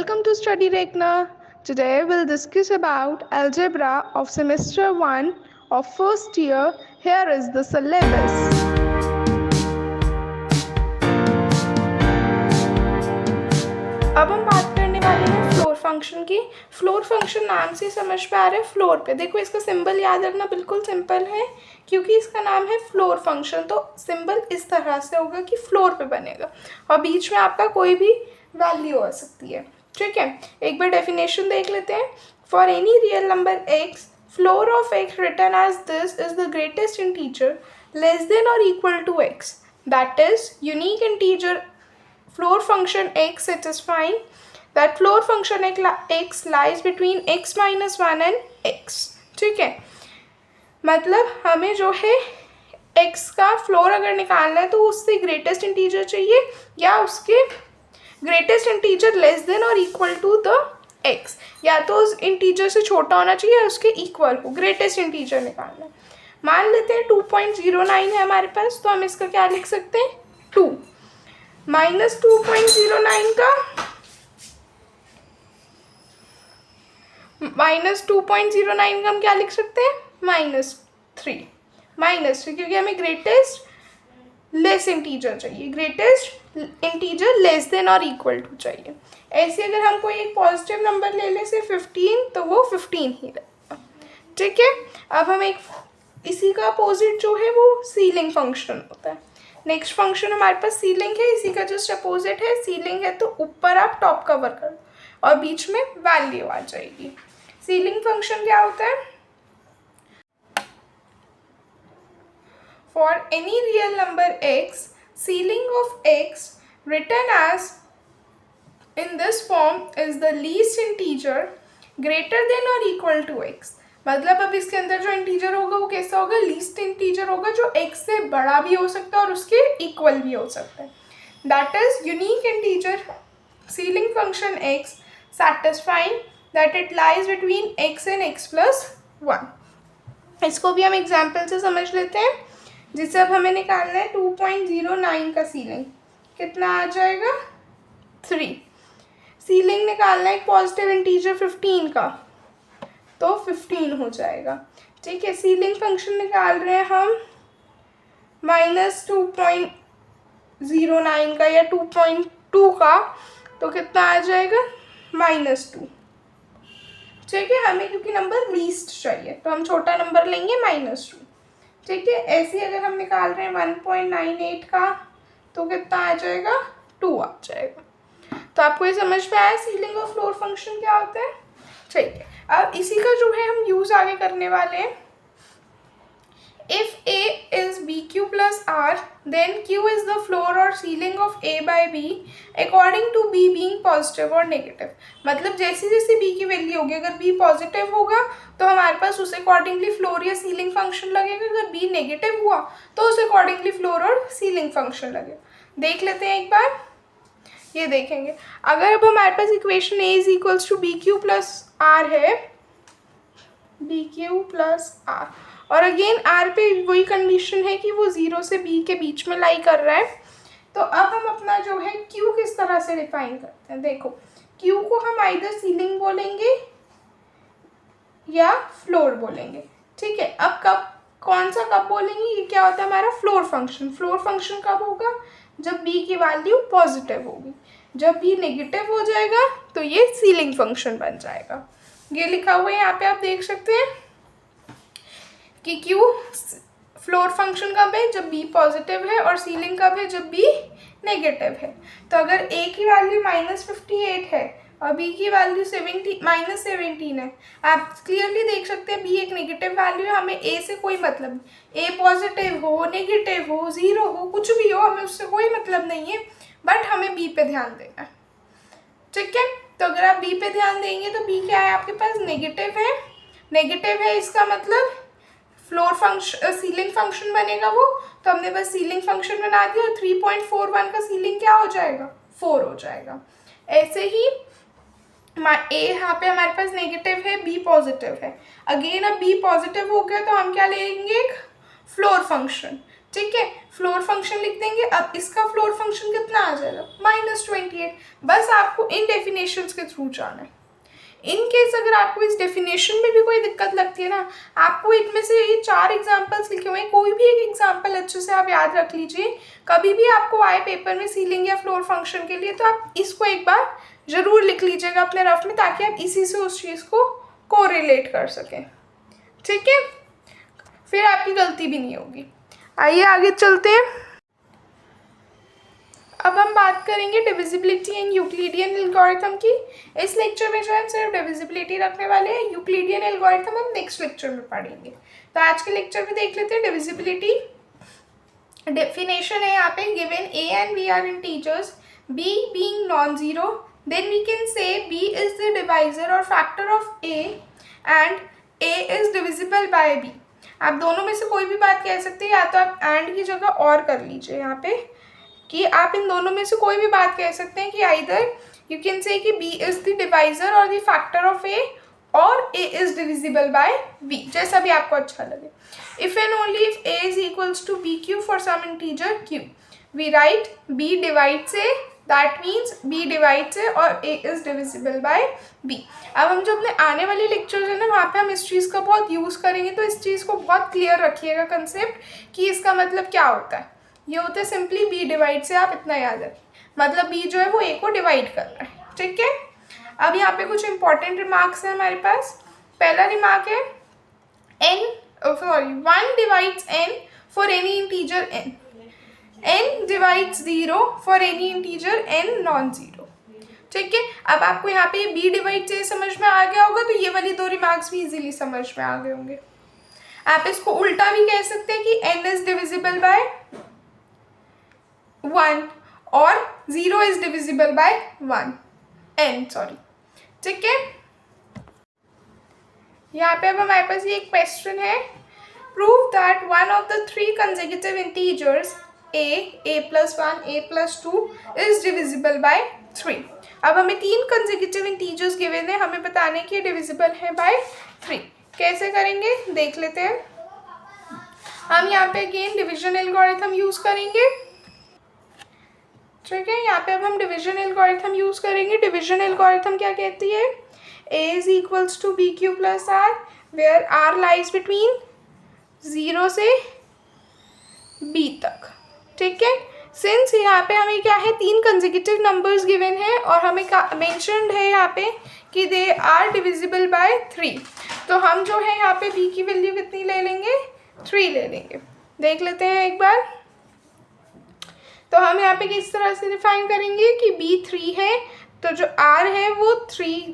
Welcome to Study Rekna. Today we'll discuss about algebra of semester 1 of first year. Here is the syllabus. अब हम बात करने वाले हैं फ्लोर फंक्शन की। फ्लोर फंक्शन नाम से समझ में आ रहा है फ्लोर पे। देखो इसका सिंबल याद रखना बिल्कुल सिंपल है, क्योंकि इसका नाम है फ्लोर फंक्शन, तो सिंबल इस तरह से होगा कि फ्लोर पे बनेगा और बीच में आपका कोई भी वैल्यू आ सकती है। ठीक है, एक बार डेफिनेशन देख लेते हैं। For any real number x, floor of x written as this is the greatest integer less than और equal to x, that is unique integer floor function x satisfying that floor function x lies between x minus 1 and x। ठीक है, मतलब हमें जो है x का floor अगर निकालना है तो उससे ग्रेटेस्ट इंटीजर चाहिए या उसके ग्रेटेस्ट इंटीजर लेस देन और इक्वल टू द x, या तो उस इंटीजर से छोटा होना चाहिए या उसके इक्वल हो। ग्रेटेस्ट इंटीजर निकालना है, मान लेते हैं 2.09 है हमारे पास, तो हम इसका क्या लिख सकते हैं 2 माइनस 2.09 का हम क्या लिख सकते हैं -3 क्योंकि हमें ग्रेटेस्ट लेस इंटीजर चाहिए, ग्रेटेस्ट इंटीजर लेस देन और इक्वल टू चाहिए। ऐसे अगर हम कोई एक पॉजिटिव नंबर ले लें से 15, तो वो 15 ही रहेगा। ठीक है, अब हम एक इसी का अपोजिट जो है वो सीलिंग फंक्शन होता है। नेक्स्ट फंक्शन हमारे पास सीलिंग है, इसी का जस्ट अपोजिट है। सीलिंग है तो ऊपर आप टॉप कवर कर दो और बीच में वैल्यू आ जाएगी। सीलिंग फंक्शन क्या होता है? For any real number x, ceiling of x written as in this form is the least integer greater than और इक्वल टू एक्स। मतलब अब इसके अंदर जो इंटीजर होगा वो कैसा होगा? लीस्ट इंटीजर होगा, जो x से बड़ा भी हो सकता है और उसके इक्वल भी हो सकता है। That is unique integer ceiling function x satisfying that it lies between x and x plus 1। इसको भी हम एग्जाम्पल से समझ लेते हैं, जिसे अब हमें निकालना है 2.09 का सीलिंग कितना आ जाएगा 3। सीलिंग निकालना है एक पॉजिटिव इंटीजर 15 का, तो 15 हो जाएगा। ठीक है, सीलिंग फंक्शन निकाल रहे हैं हम -2.09 का या 2.2 का, तो कितना आ जाएगा -2। ठीक है, हमें क्योंकि नंबर लीस्ट चाहिए तो हम छोटा नंबर लेंगे -2। ठीक है, ऐसे अगर हम निकाल रहे हैं 1.98 का, तो कितना आ जाएगा 2 आ जाएगा। तो आपको ये समझ में आया सीलिंग और फ्लोर फंक्शन क्या होता है? ठीक है, अब इसी का जो है हम यूज आगे करने वाले हैं। If a is bq plus r, then q is the floor or ceiling of a by b according to b being positive or negative। मतलब जैसी जैसी b की वैल्यू होगी, अगर b पॉजिटिव होगा तो हमारे पास उस अकॉर्डिंगली फ्लोर या सीलिंग फंक्शन लगेगा, अगर b नेगेटिव हुआ तो उस अकॉर्डिंगली फ्लोर और सीलिंग फंक्शन लगेगा। देख लेते हैं एक बार, ये देखेंगे। अगर अब हमारे पास equation a is equals to B Q plus r है, बी क्यू प्लस आर, और अगेन आर पे वही कंडीशन है कि वो 0 से b के बीच में लाई कर रहा है। तो अब हम अपना जो है q किस तरह से डिफाइन करते हैं? देखो, q को हम आइदर सीलिंग बोलेंगे या फ्लोर बोलेंगे। ठीक है, अब कौन सा कब बोलेंगे? ये क्या होता है हमारा फ्लोर फंक्शन। फ्लोर फंक्शन कब होगा? जब b की वैल्यू पॉजिटिव होगी। जब b नेगेटिव हो जाएगा तो ये सीलिंग फंक्शन बन जाएगा। ये लिखा हुआ है यहाँ पे, आप देख सकते हैं कि q फ्लोर फंक्शन कब है? जब b पॉजिटिव है, और सीलिंग कब है? जब b नेगेटिव है। तो अगर a की वैल्यू -58 है और b की वैल्यू -17 है, आप क्लियरली देख सकते हैं b एक नेगेटिव वैल्यू है, हमें a से कोई मतलब नहीं। a पॉजिटिव हो, नेगेटिव हो, 0 हो, कुछ भी हो, हमें उससे कोई मतलब नहीं है, बट हमें b पे ध्यान देना है। ठीक है, तो अगर आप b पे ध्यान देंगे तो b क्या है आपके पास? नेगेटिव है। नेगेटिव है, इसका मतलब फ्लोर फंक्शन सीलिंग फंक्शन बनेगा वो, तो हमने बस सीलिंग फंक्शन बना दिया और 3.41 का सीलिंग क्या हो जाएगा? 4 हो जाएगा। ऐसे ही a यहाँ पे हमारे पास नेगेटिव है, b पॉजिटिव है। अगेन अब b पॉजिटिव हो गया तो हम क्या लेंगे? एक फ्लोर फंक्शन। ठीक है, फ्लोर फंक्शन लिख देंगे। अब इसका फ्लोर फंक्शन कितना आ जाएगा, -28। बस आपको इन डेफिनेशंस के थ्रू जाना है। इन केस अगर आपको इस डेफिनेशन में भी कोई दिक्कत लगती है ना, आपको इनमें से ये 4 एग्जांपल्स लिखे हुए हैं, कोई भी एक एग्जांपल अच्छे से आप याद रख लीजिए। कभी भी आपको आए पेपर में सीलिंग या फ्लोर फंक्शन के लिए, तो आप इसको एक बार ज़रूर लिख लीजिएगा अपने रफ में, ताकि आप इसी से उस चीज़ को कोरिलेट कर सकें। ठीक है, फिर आपकी गलती भी नहीं होगी। आइए आगे चलते हैं। अब हम बात करेंगे डिविजिबिलिटी एंड यूक्लिडियन एल्गोरिथम की। इस लेक्चर में जो है सिर्फ डिविजिबिलिटी रखने वाले हैं, यूक्लिडियन एल्गोरिथम हम नेक्स्ट लेक्चर में पढ़ेंगे। तो आज के लेक्चर में देख लेते हैं डिविजिबिलिटी। डेफिनेशन है यहाँ पे, given a and b are integers, b being non-zero, then we can say b is the divisor or factor of a and a is divisible by b। आप दोनों में से कोई भी बात कह सकते हैं, या तो आप and की जगह और कर लीजिए यहाँ पे, कि आप इन दोनों में से कोई भी बात कह सकते हैं कि आइदर यू कैन से कि b इज द डिवाइजर और द फैक्टर ऑफ a, और a is divisible by b, जैसा भी आपको अच्छा लगे। If and only if a is equals to b Q for some integer q, we write b divides a, that means b divides a और a is divisible by b। अब हम जो अपने आने वाले लेक्चर्स हैं ना, वहाँ पे हम इस चीज़ का बहुत यूज़ करेंगे, तो इस चीज़ को बहुत क्लियर रखिएगा कंसेप्ट, कि इसका मतलब क्या होता है। ये होता है सिंपली b डिवाइड से, आप इतना याद रखिए, मतलब b जो है वो a को डिवाइड कर रहा है। ठीक है, अब यहाँ पे कुछ इंपॉर्टेंट रिमार्क्स हैं हमारे पास। पहला रिमार्क है n divides n for any integer n divides 0 for any integer n non zero. ठीक है, अब आपको यहाँ पे b डिवाइड से समझ में आ गया होगा, तो ये वाली 2 रिमार्क्स भी इजीली समझ में आ गए होंगे। आप इसको उल्टा भी कह सकते हैं कि n इज डिविजिबल बाय 1 और 0 is divisible bye 1 n, sorry. ठीक है, यहाँ पे अब हमारे पास ये एक क्वेश्चन है, prove that one of the 3 consecutive integers a plus 1, a plus 2 is divisible bye 3। अब हमें 3 कंसेक्यूटिव इंटीजर्स गिवन है, हमें बताने की डिविजिबल है बाय 3। कैसे करेंगे देख लेते हैं। हम यहाँ पे अगेन डिविजन एल्गोरिथम यूज करेंगे। ठीक है, यहाँ पे अब हम डिविजन एल्गोरिथम यूज करेंगे। डिविजन एल्गोरिथम क्या कहती है, a is equals to B Q plus R, where r lies between 0 से b तक। ठीक है, सिंस यहाँ पे हमें क्या है, 3 कंसेक्यूटिव नंबर्स गिवन है, और हमें मेंशन्ड है यहाँ पे कि दे आर डिविजिबल बाय 3, तो हम जो है यहाँ पे b की वैल्यू कितनी ले लेंगे, 3 ले लेंगे। देख लेते हैं एक बार। तो हम यहाँ पे किस तरह से डिफाइन करेंगे कि b 3 है, तो जो r है वो 3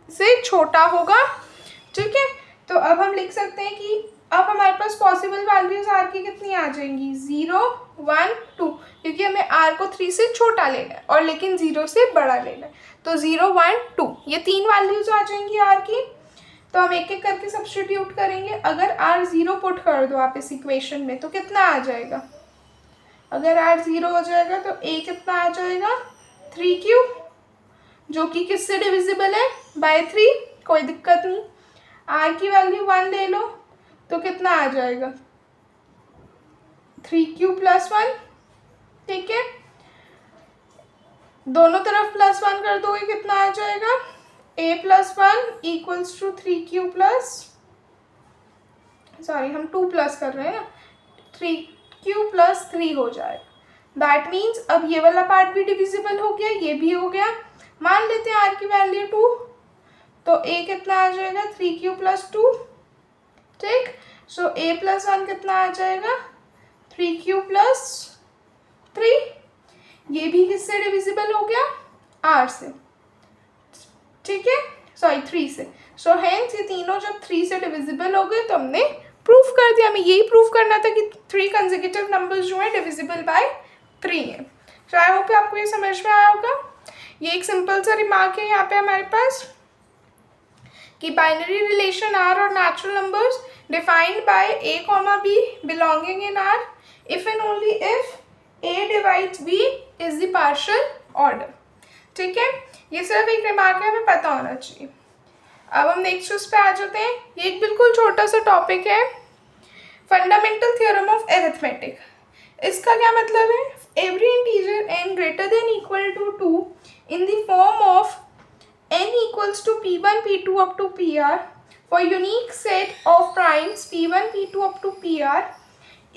से छोटा होगा। ठीक है, तो अब हम लिख सकते हैं कि अब हमारे पास पॉसिबल वैल्यूज r की कितनी आ जाएंगी, 0, 1, 2, क्योंकि हमें r को 3 से छोटा लेना है और लेकिन 0 से बड़ा लेना है, तो 0, 1, 2 ये 3 वैल्यूज आ जाएंगी r की। तो हम एक एक करके सब्स्टिट्यूट करेंगे। अगर r 0 पुट कर दो आप इस इक्वेशन में, तो कितना आ जाएगा, अगर r 0 हो जाएगा तो a कितना आ जाएगा, 3q, जो कि किससे डिविजिबल है, बाय 3, कोई दिक्कत नहीं। r की वैल्यू 1 ले लो तो कितना आ जाएगा, 3q प्लस 1। ठीक है, दोनों तरफ +1 कर दोगे कितना आ जाएगा, a plus 1 equals to 3q plus, sorry हम 2 प्लस कर रहे हैं ना, 3q प्लस 3 हो जाएगा। दैट मीन्स अब ये वाला पार्ट भी डिविजिबल हो गया, ये भी हो गया। मान लेते हैं r की वैल्यू 2, तो a कितना आ जाएगा, 3q प्लस 2। ठीक, सो a प्लस 1 कितना आ जाएगा, 3q प्लस 3। ये भी किससे डिविजिबल हो गया, r से। ठीक है, सॉरी 3 से। सो हेंस ये तीनों जब 3 से डिविजिबल हो गए तो हमने प्रूफ कर दिया। हमें यही प्रूफ करना था कि 3 कंसेक्यूटिव नंबर्स जो है डिविजिबल बाय 3 है। सो आई होप आपको ये समझ में आया होगा। ये एक सिंपल सा रिमार्क है यहाँ पे हमारे पास कि बाइनरी रिलेशन r और natural numbers defined by a, b belonging in r if and only if a divides b is the partial order। ठीक है, ये सिर्फ एक रिमार्क है, हमें पता होना चाहिए। अब हम नेक्स्ट उस पे आ जाते हैं। ये एक बिल्कुल छोटा सा टॉपिक है, फंडामेंटल थ्योरम ऑफ एरिथमेटिक, इसका क्या मतलब है? Every integer n greater than equal to 2 in the form of n equals to p1 p2 up to pr for unique set of primes p1 p2 up to pr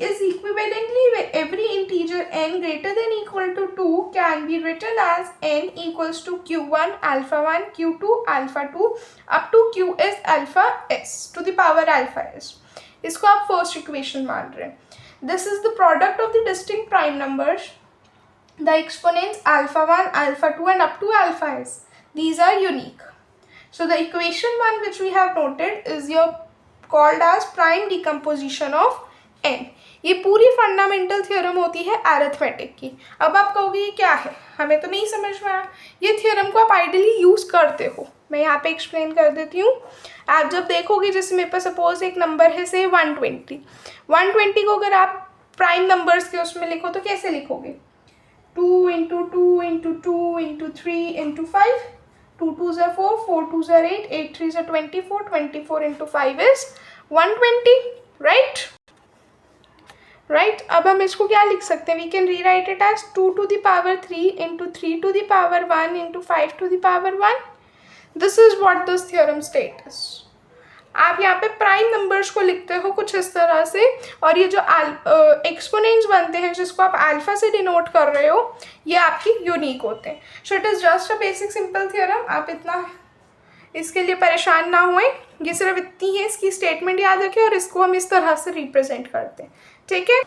is equivalently every integer n greater than equal to 2 can be written as n equals to q1 alpha 1 q2 alpha 2 up to qs alpha s to the power alpha s. इसको आप first equation मान रहे हैं. This is the product of the distinct prime numbers, the exponents alpha 1, alpha 2 and up to alpha s. These are unique. So the equation 1 which we have noted is your called as prime decomposition of n. ये पूरी fundamental theorem होती है arithmetic की. अब आप कहोगे ये क्या है, हमें तो नहीं समझ में आया. ये थ्योरम को आप आइडियली यूज़ करते हो, मैं यहाँ पे एक्सप्लेन कर देती हूँ. आप जब देखोगे जैसे मेरे पास सपोज एक नंबर है से 120 को अगर आप प्राइम नंबर्स के उसमें लिखो तो कैसे लिखोगे? 2 into 2 into 2 into 3 into 5, 2 2s are 4, 4 2s are 8, 8 3s are 24, 24 into 5 is 120, right? अब हम इसको क्या लिख सकते हैं? We can rewrite it as 2 to the power 3 into 3 to the power 1 into 5 to the power 1. This is what this theorem states. आप यहाँ पे प्राइम नंबर्स को लिखते हो कुछ इस तरह से, और ये जो एक्सपोनेंट्स बनते हैं जिसको आप अल्फा से डिनोट कर रहे हो, ये आपके यूनिक होते हैं. So it is just a basic simple theorem. आप इतना इसके लिए परेशान ना हुए, ये सिर्फ इतनी है, इसकी स्टेटमेंट याद रखें और इसको हम इस तरह से रिप्रेजेंट करते हैं. ठीक है.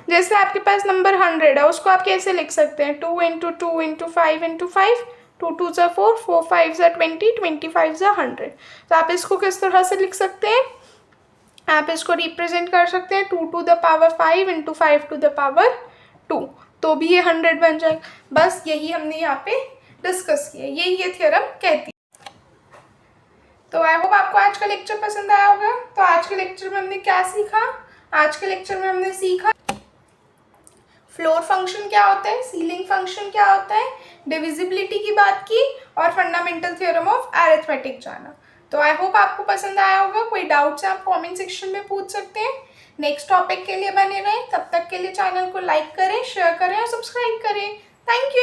जैसे आपके पास नंबर 100 है, उसको आप कैसे लिख सकते हैं? 2 into 2 into 5 into 5, 2 2s are 4, 4 5s are 20, 25s are 100. तो आप इसको किस तरह से लिख सकते हैं? आप इसको रिप्रेजेंट कर सकते हैं 2 to the power 5 into 5 to the power 2, तो भी ये 100 बन जाएगा. बस यही हमने यहाँ पे डिस्कस किया, यही ये थ्योरम कहती है. तो आई होप आपको आज का लेक्चर पसंद आया होगा. तो आज के लेक्चर में हमने क्या सीखा? आज के लेक्चर में हमने सीखा फ्लोर फंक्शन क्या होता है, सीलिंग फंक्शन क्या होता है, डिविजिबिलिटी की बात की और फंडामेंटल थ्योरम ऑफ अरिथमेटिक जाना. तो आई होप आपको पसंद आया होगा. कोई डाउट्स आप कमेंट सेक्शन में पूछ सकते हैं. नेक्स्ट टॉपिक के लिए बने रहें. तब तक के लिए चैनल को लाइक करें, शेयर करें और सब्सक्राइब करें. Thank you.